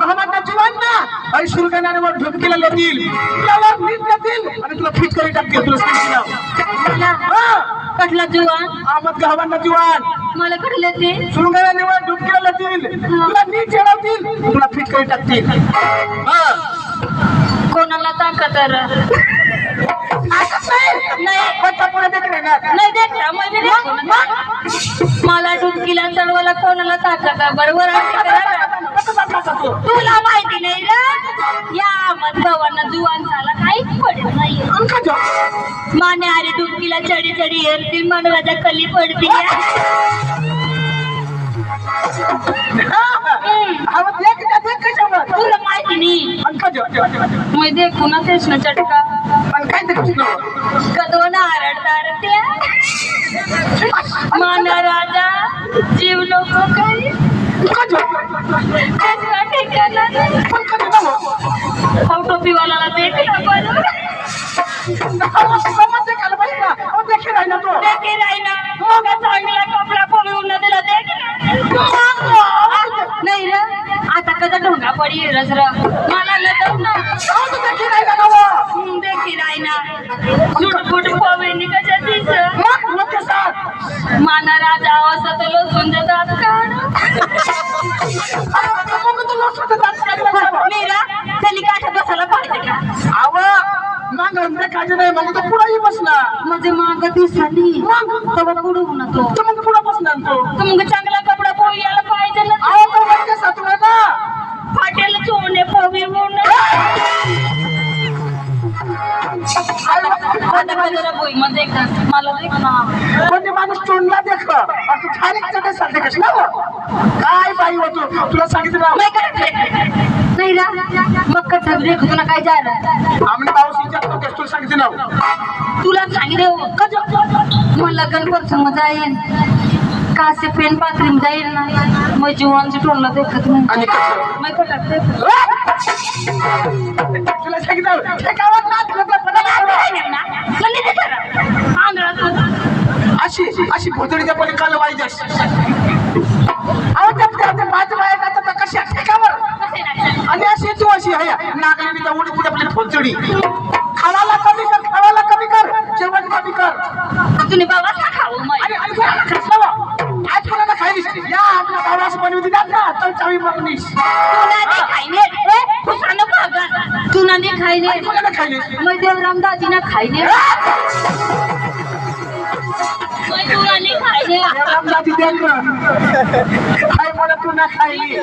गव्हाच्या जीवांना आणि सुरगाण्यावर ढुमकीला लेतील तुला नीट देतील आणि तुला फिट करी टाकतील तुला सांगितलं कटला जुवान आमद गव्हांना जीवान मला कडले ते सुरगाण्यावर ढुमकीला लेतील तुला नीट जेवतील तुला फिट करी टाकतील कोणाला ताकद नाही बच्चा पुढे देख नाही देखला म्हणजे मला डुबकीला चढवायला कोणाला ताकद बरोबर तुला माहिती नाही रे या भावांना जुवान झाला काहीच पडत नाही माने अरे डुबकीला चढी चढी येरती मनराजा कली पडती तुला माहिती नाही मैं देखू ना तेच ना चटका कदवना आरडता त्या माना राजा जीव नको काही टोपीवाला देखला बरं चांगला कपडा पळून दिला नाही रे आता कदा ढोंगा पडी रजर मला ना देखी राय ना सुटफुट पवेनी कशा दिस माना राजा असं तर लोसून देतात मीरा त्याली काठा बसायला पाहिजे का नाही मग तो पुढेही बसला म्हणजे माग दिसली तेव्हा पुढे होणार तो मग पुढे बसणार तो मग चांगला कपडा पोळी यायला पाहिजे ना फाटेल चोने पोवी म्हणून मध्ये मला देख ना कोणी माणूस तोंडला देख काय बाई होतो तुला सांगितलं नाही रा मग कथा देख तुला काय जायला आम्ही पाऊस तुला सांगितलं ना तुला सांगितलं मग लग्न प्रसंग जाईल कासे पेन पात्री जाईल ना मग जीवांची टोनला देखत नाही आणि मग कटात तुला सांगितलं अशी अशी भोतडीच्या पलीकडे वाईट कशी ठेकावर आणि अशी तू अशी आहे नागरिकता उडी पुढे आपली भोतडी खावाला कमी कर जेवण कमी कर तुम्ही बाबा खाऊ आज कोणाला खायलीस या आपल्या भावास बनवती जात ना तर चावी मागणीस तुला नाही खायले कोणाला खायलीस मग देवराम दाजीना खायले तुला नाही खायले रामदादी देख काय मला तू ना खायली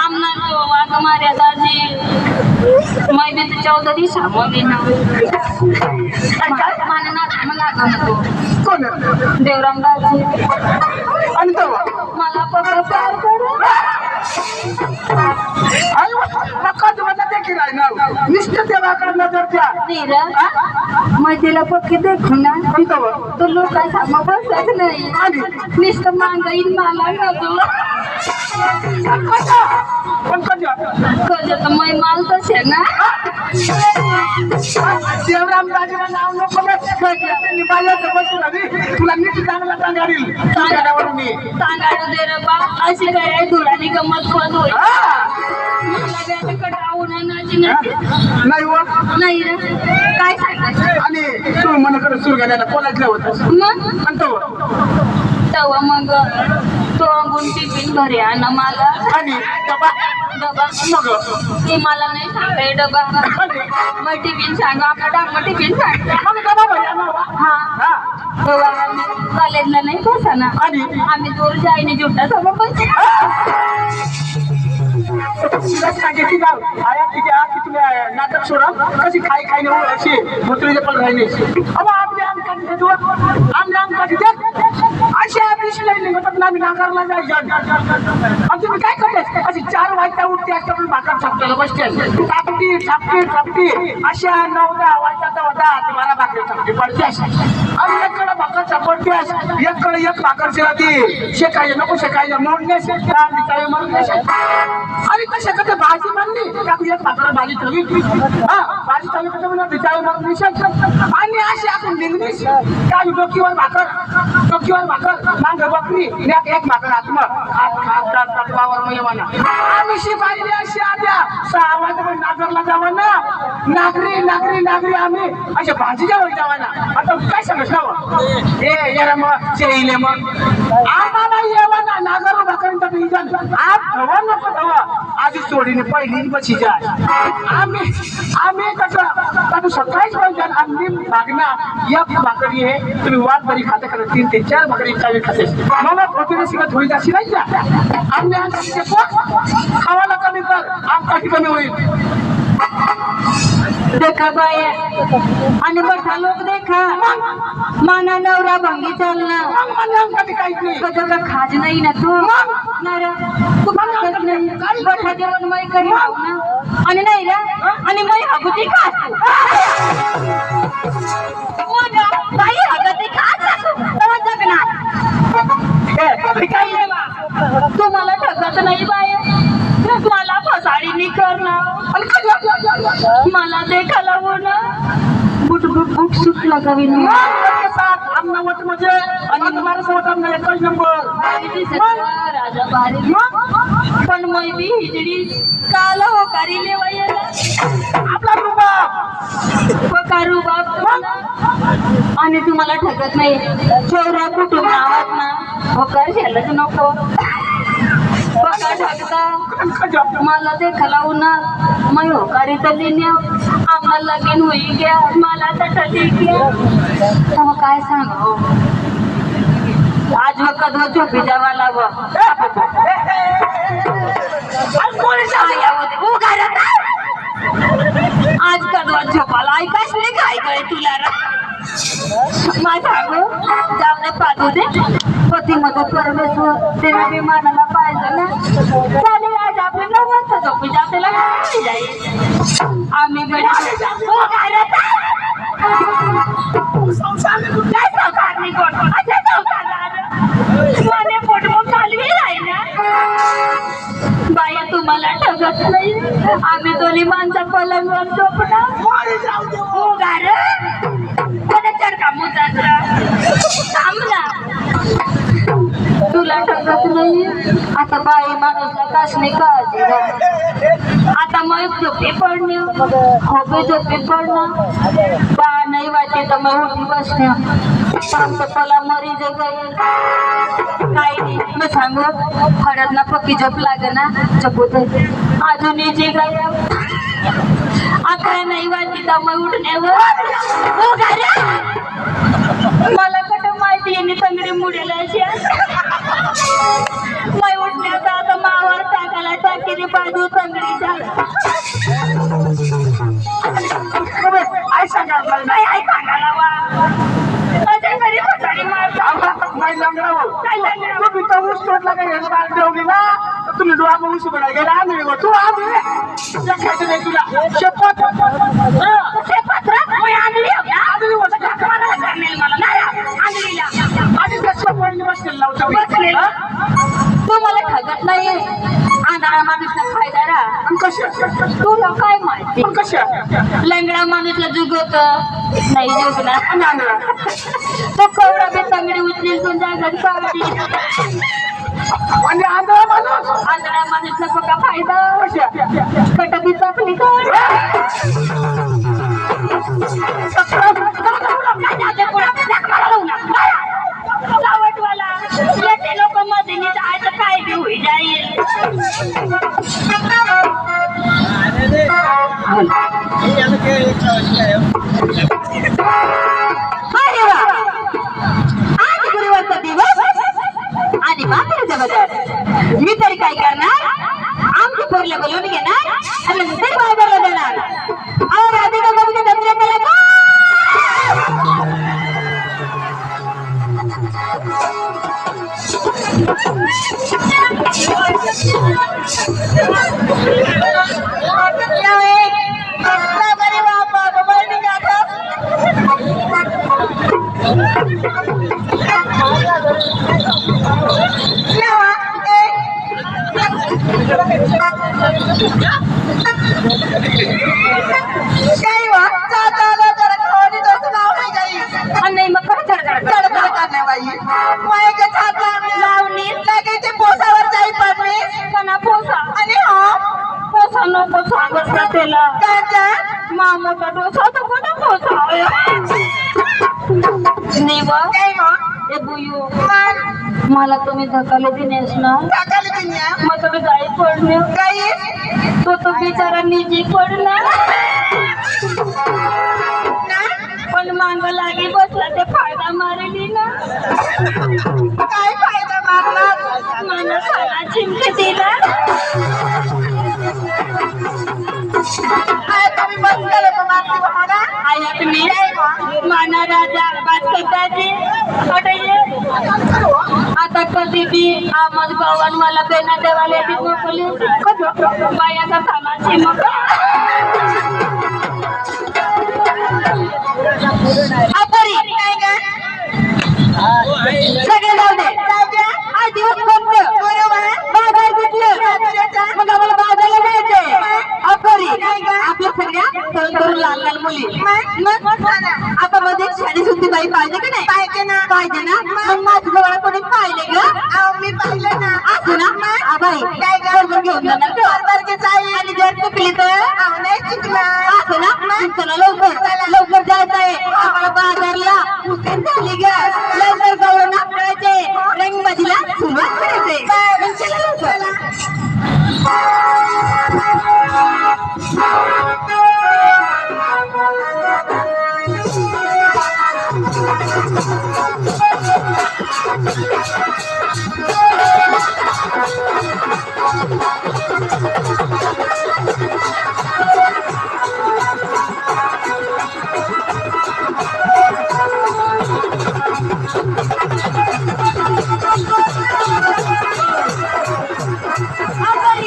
आमना वाघ मार्या दाजी मैं भी 14 दिवस ना माने ना लागला तो कोण देवराम दाजी आणि तो मला पप्पा प्यार करू आई पक्का तुम्हाला देखील आहे ना निश्चित देवाकडे नजर द्या नीरा मैं तिला पक्की देखू ना तो लोक मग बसत नाही नुसतं मांगाईन मला ना तुला तर मै माल तसे ना देवराम दाजीला नाव नको तुला नीट चांगला सांगारील सांगाडू दे रे बा अशी काय धुळाली गमत पण होईल नाही रे काय सांगायचं आणि तू मनाकडे सुरू केल्याला कोणाला होत मग तेव्हा मग तो अंगून टिफिन घरी आण मला आणि डबा डबा मग ते मला नाही सांगताय डबा मग टिफिन सांगा आपला डांग टिफिन सांगता हा कॉलेजला नाही बसा ना आणि आम्ही दूर जाईने जुटा समोर बस सांगितली गाव आया तिच्या तुला नाटक सोडा कशी खाई खाई नाही अशी भोतळीचे पण राहिली आपले आम कधी अशा दिसले म्हणतात आम्ही नाकारला जायचं तुम्ही काय करते अशी 4 वाजता उठते असता पण भाकर छापताना बसते छापटी अशा 9-10 वाजता होता 12 भाकरी छापटी पडते आणि एककडे भाकर छापडते एककडे एक भाकर शिराती शेकायचं नको शेकायचं मोडणे शेकता काय म्हणून आणि कशा कधी भाजी म्हणली टाकू एक भाकर भाजी ठेवली हा भाजी ठेवली तर म्हणून त्याच्यावर मग निशाण आणि अशी आपण निघलीस काय डोकीवर भाकर मांग बकरी एक भाकर आत्मा हात वावर मयवाना आम्ही शिपाई अशी आल्या 6 वाजता नागरला जावा ना नागरी आम्ही अशा भाजी जेवण जावाना आता काय सांगितलं ए याला मग चेईले मग आम्हाला येवा ना नागर भाकर तर आप धवा नको धवा आधी सोडीने पहिली बशी जा आम्ही कसं सकाळीच पाहिजे आम्ही मागना एक भाकरी आहे तुम्ही वाट बरी खाता करत 3 ते 4 भाकरी चावी खाते मला प्रतिने शिकत होईल अशी नाही का आम्ही खावाला कमी कर आमकाठी कमी होईल देखा बाया आणि बठा लोक देखा माना नवरा भंगी चालना कधी का खाज नाही ना तू नारा तू खात नाही बठा जेवण मै करी खाऊ ना आणि नाही ना आणि मै हगुती खात बाई हगती खात तेव्हा जगणार तू मला ठगत नाही बाया मला फसाडी करणार मला देखा ना बुट सुटला कवी आमनावट म्हणजे आणि तुम्हाला सोबत आमना एकच नंबर राजा भारी पण मै बी हिजडी काल हो करी लेवायला आपला रुबाब रुबाब आणि तुम्हाला ठगत नाही चौरा कुटुंब आवाज ना होकार झालंच नको बघा ठगता मला ते खलावणार मै होकारी तली न्या आम्हाला लगीन होई गया मला तर ठगी गया मग काय सांगू आज मग कदवा झोपी जावा लाव आज कदवा झोपाला ऐकायच नाही काय काय तुला माझा जाऊन पाहू दे पती मदत परमेश्वर तेव्हा विमानाला पाहिजे ना चालेल आज आपली नवस्त झोपू आपल्याला जाईल आम्ही माझे पोट खालवी राहिला बाया तुम्हाला ठगत नाही आम्ही दोन्ही माणसं पलंगवर झोपणार तुला ठगत नाही आता बाई माणूसला कसली काळजी आता मग झोपे पडणे होबे झोपे पडणं बा नाही वाटते तर मग उठी बसणे मला मरी जे गई काही नाही मग सांगू हळद ना पक्की झोप लागे ना झोपत अजून जे गई आता नाही वाटते तर मग उठण्यावर मला कुठं माहिती आहे तंगडी मुडेल अशी मै उठण्याचा आता मावर टाकायला टाकीने बाजू तंगडी झालं आई सांगा नाही आई सांगायला वा माझ्या घरी फसाडी मारता नाही तुम्ही डोळा बघू शकता गेला आम्ही तू आम्ही खायचं नाही तुला शपथ तू मला ठगत नाही आंधळा माणूसला फायदा कशा तुला काय माहिती कशा लंगडा माणूसला जुगवत नाही जुगणार तो कवडा बे तंगडी उचलेल तू जागत पावडी आणि आंधळा माणूसला बघा फायदा कशा कटकी चपली कर लोक मध्ये जायचं काय बी होई जाईल आज गुरुवारचा दिवस आणि बाजाराचा बाजार मी तरी काय करणार आमच्या पोरला बोलवून घेणार आणि नंतर बाजारला देणार अहो राधिका बघते दसऱ्या त्याला काही वा जाता आला तर कोणी तसं नाव नाही काही आणि नाही मग काय चढपड करणे बाई मायक छाता लावणी लगे ते पोसावर जाई पडणे कना पोसा आणि हो पोसा नको सांगत ना त्याला काचा मामोचा डोसा तर कोणा पोसा निव काही वा ए बुयो मग मला तुम्ही धकाले दिनेस ना टाकाल दुनिया मग तुम्ही जाई पडणे काही तो बिचारा निजी पडला पण मांग लागी बसला ते फायदा मारली ना काय फायदा मारणार मला खाना चिमके दिला काय तुम्ही बंद केलं का मारती बहाना आयात मी माना राजा बादकताचे पटले आता कधी बी आमद गवन मला बेना देवाले बी मोकली बायाचा खाना चिमका अपरी काय का सगळे जाऊ दे आज दिवस कोणतं बरोबर बाजार घेतलं मग आम्हाला बाजारला जायचंय अपरी आपल्या सगळ्या तरुण लहान लहान मुली मग आता मध्ये शाळी सुद्धी बाई पाहिजे का नाही पाहिजे ना मग माझ्या जवळ कोणी पाहिले ग मी पाहिलं ना असं ना बाई काय ग? बरोबर घेऊन जाणार ग बरोबरच आहे आणि जर चुकली तर नाही चुकला असं ना चला लवकर जायचंय आम्हाला बाजारला उशीर झाली ग लवकर गवळण नाचवायचे रंगबाजीला सुरुवात करायचे मग चला लवकर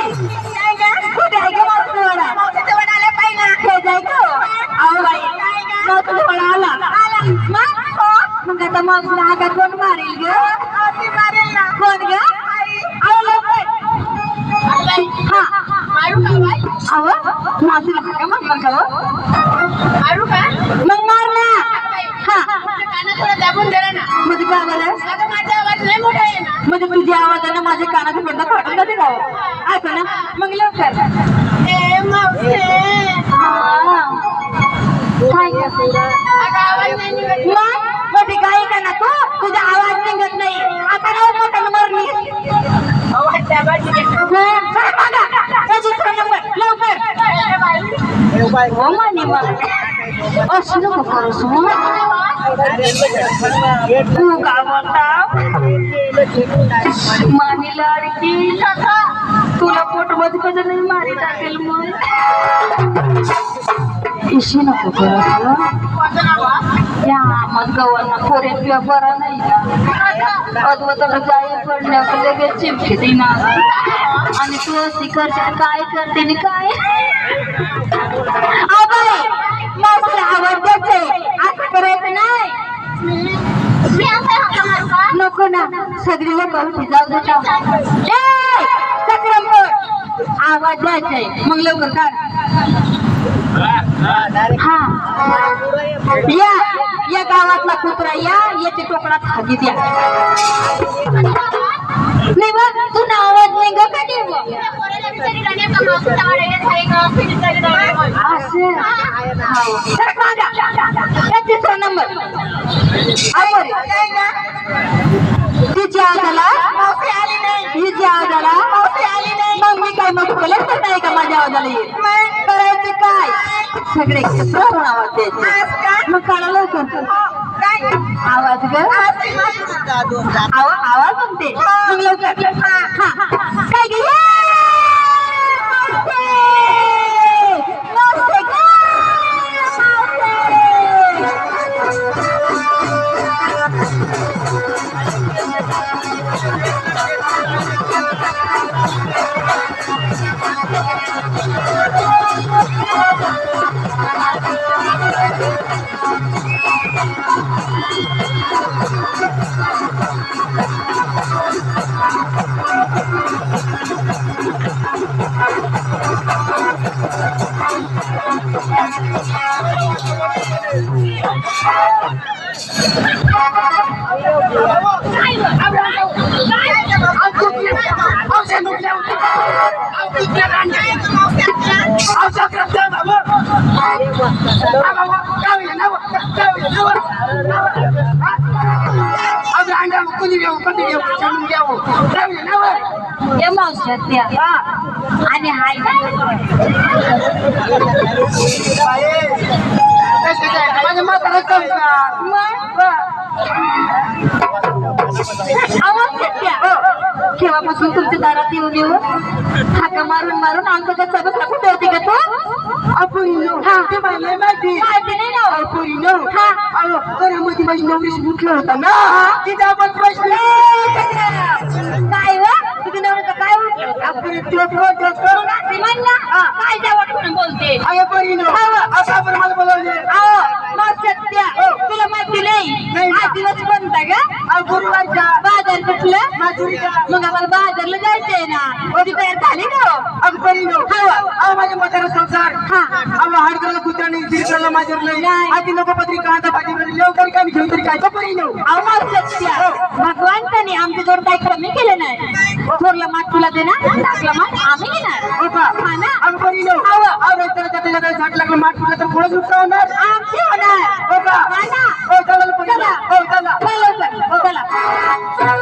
कुठे आहे का मावशीवाडा? मावशीच्या वडाला पाहिला हे जाय का? अहो बाई, मावशीवाडा आला. मग आता मावशीला हाका कोण मारेल ग? ती मारेल ना कोण ग? अहो लवकर. हा. अहो, मावशीला हाका मारणार का हो? मारू का मग मार ना. हा. कानात थोडं दाबून दिला ना म्हणजे काय झालं? अगं माझा आवाज लय मोठा आहे ना म्हणजे तुझ्या आवाजाने माझ्या कानाचा पडदा फाटून जाते का हो? असं ना मग लवकर. ए मावशी हा. काय करते? अगं आवाज नाही निघत मग कधी काही का ना तू तुझा आवाज निघत नाही आता राहू मोठा नंबर मी आवाज दाबायची लवकर हो माने असं नको करूस तू का म्हणता माने लाडकी तुला पोट मध्ये कधी नाही मारी टाकेल मग इशी नको करस या मग गव्हांना पोऱ्या किंवा बरा नाही का अद्वतला जाय पडल्या लगेच चिमके देना आणि तू अशी करशील काय करते आणि काय मावशीला आवाज द्यायचे असं करायचं नाही नको ना सगळी लोक जाऊ देता आवाज द्यायचाय मग लवकर काढ हा या गावातला कुत्रा याच्या टोकडात हागी द्या नाही बघ तुला आवाज नाही ग का तिसरा नंबर तिच्या आवाजाला मावशी आली नाही हिच्या आवाजाला मावशी आली नाही मग मी काय मग कलेक्टर नाही का माझ्या आवाजाला येईल करायचं काय सगळे एकत्र होऊन आवाज द्यायचे मग काढा लवकर आवाज ग आवाज म्हणते मग लवकर काय गे ये मावशात्या आणि हाय माझ्या म्हातारा केव्हापासून तुमच्या दारात येऊन येऊन हाका मारून मारून आमचं का सबक कुठे होती का तू माहिती नाही ना घरामध्ये माझी नवरीशी उठलं होता ना तिथे आपण बसले काय व तुझ्या नवऱ्याचं काय काय जेवण म्हणून बोलते असं मला बोलवले तुला माहिती नाही आज दिवस कोणता का गुरुवारच्या बाजार कुठलं माजुरीचा मग आम्हाला बाजारला जायचंय ना कधी तयार झाली का माझ्या म्हातारा संसार हाडकरला कुत्र्याने तिरकरला माझ्या नाही आधी नको पत्रिका आता भाजी लवकर काय घेऊन तरी काय भगवंताने आमच्या जोड काही कमी केलं नाही थोरला माठ तुला दे ना टाकला माठ आम्ही घेणार हा ना झाट लागलं माठ फुटलं तर पुढे सुटका होणार आमची होणार हो का हा ना हो चला चला. हो चला चला चला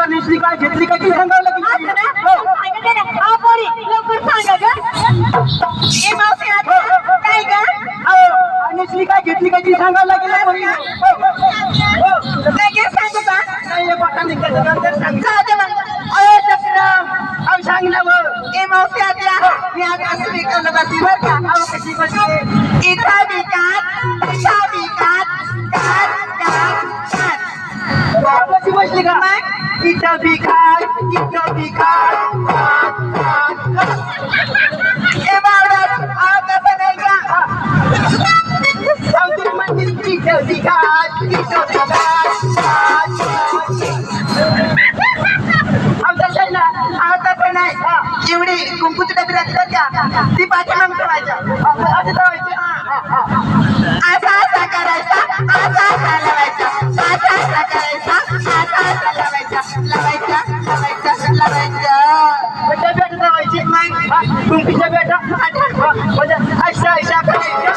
नेसली काय घेतली काय ती सांगावं लागेल लवकर सांगा काय का नेसली काय घेतली काय ती सांगावं लागेल सांगू का सांग ना ए मावशी आत्या मी आज असं विकवलं बसली बरं का कशी बसली इथं विकात कशी बसली का इथं भिकार ए बावळट कसं नाही का इथं भिकार तसं नाही एवढी कुंकूची डबी राहतात का ती पाठीमाग ठेवायच्या असा करायचा असा लावायचा कुंकीच्या बेटा म्हणजे अशा अशा करायच्या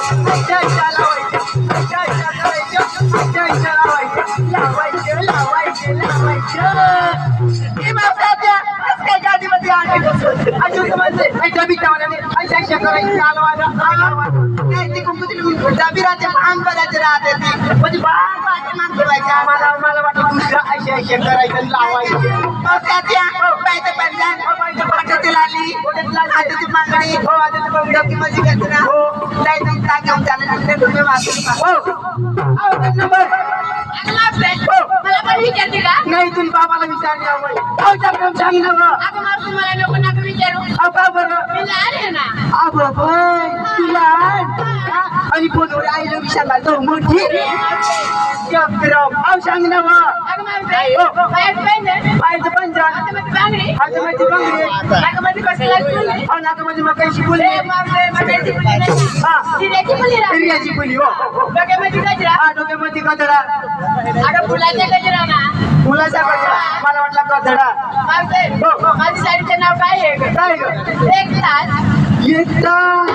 अशा लावायच्या मला वाटतं दुसरा अशा अशा करायचं लावायचं मला पण विचारते का नाही तुम्ही बाबाला विचारले सांग ना आता मला तुम्हाला नको नका विचारू का बरं मी लहान आहे ना तुला आणि फोनवर आईला विचारला तो मोठी सांग ना अगं माझं पायाचं पैंजण, पाहायचं पंचान हातामध्ये बांगडी, हातामध्ये बांगडी नाकामध्ये कसला फुल, नाकामध्ये मकाईची फुले मकाईची फुली नाही, जिऱ्याची फुली राहते, हिरव्याची फुली हो डोक्यामध्ये गजरा, डोक्यामध्ये गजरा अगं फुलाचा गजरा ना, फुलाचा गजरा मला वाटला गजरा माझ्या साडीचं नाव काय आहे काय ग एक तास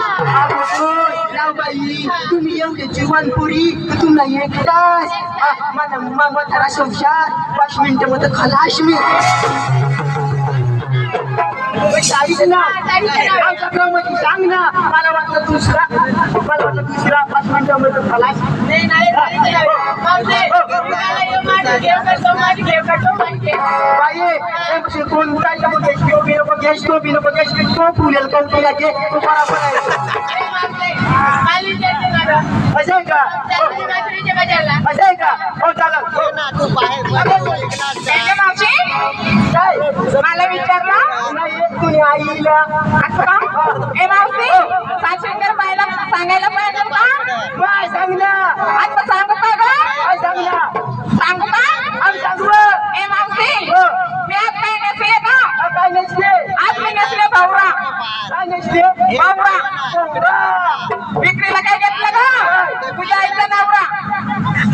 बाई तुम्ही एवढे जीवनपुरी तुम्हाला एक तास माझा म्हातारा संसार 5 मिनिटं मध्ये खलाश मी साडीचं नाव सांग ना मला वाटलं दुसरा 5 मिनिटामध्ये खलाश बाई कोण काय गॅस तो बिनो गॅस तो फुलेल कोणते लागे तो बरोबर असं आहे का असं आहे का हो चालत मावशी काय मला विचारला कुणी आईला असं का ए मावशी साक्षीकर बायला सांगायला पाहिजे का काय सांगला आता सांगू का ग काय सांगला सांगू का आम्ही सांगू ए मावशी मी आज काय नसले का काय नसते आज मी नसले भाऊरा काय नसते भाऊरा विक्रीला काय घेतलं का तुझ्या आईचा नवरा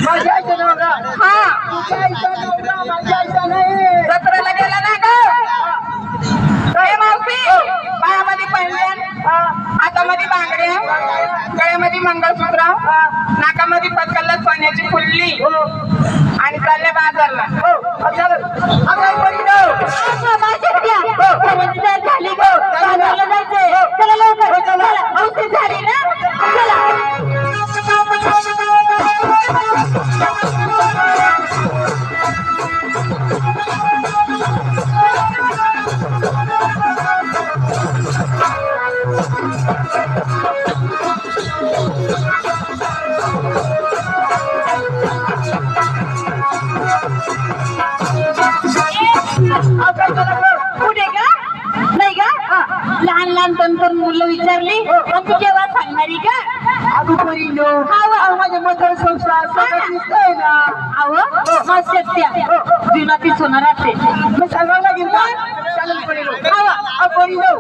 माझ्या आईचा नवरा हा तुझ्या आईचा नवरा माझ्या आईचा नाही जत्रेला गेला ना ग ए मावशी पायामध्ये पैंजण हातामध्ये बांगड्या गळ्यामध्ये मंगळसूत्र नाकामध्ये पटकल्ला सोन्याची फुल्ली आणि चालले बाजारला झाली ग बाजारला जायचंय चला लवकर चला औषध झाली ना कुठे का नाही का लहान लहान तंतर मुलं विचारली पण तू जेव्हा सांगणारी का अगं परिणो माझ्या मतदार संस्था सगळं दिसतंय ना अव मग सत्या जीवनातील सोनार असते मग सांगावं लागेल ना चालेल परिणो परिणो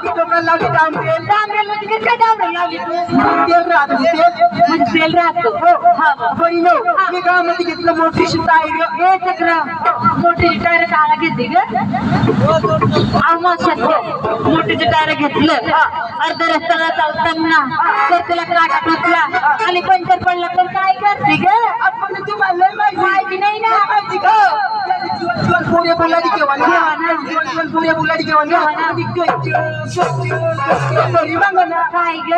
लोकांना लावली डांबरेल डांबरेल तिकडे काय डांबरेल लावली तू तेल राहतो तेल म्हणजे तेल राहतो हा परिणो मी गावामध्ये घेतलं मोठी शिता आहे हे चक्र मोठी टायर काळा घेते ग मग सत्य मोठीचे टायर घेतलं अर्ध्या रस्त्याला चालताना तर तुला काटा टोचला आणि पंचर पडला तर काय करते ग आपण तुम्हाला माहिती नाही ना माहिती का पोरे बोलाडी केव्हा पोरे बोलाडी केव्हा काय ग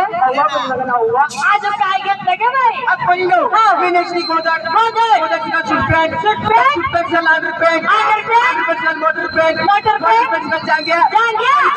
अजून काय घेतलं ग बाई परिणो विनेशनी गोदाट गोदाटीला सुटपॅन्ट सुटपॅन्टचा लांडर pant underpant motor pant motor pant जाग्या जांग्या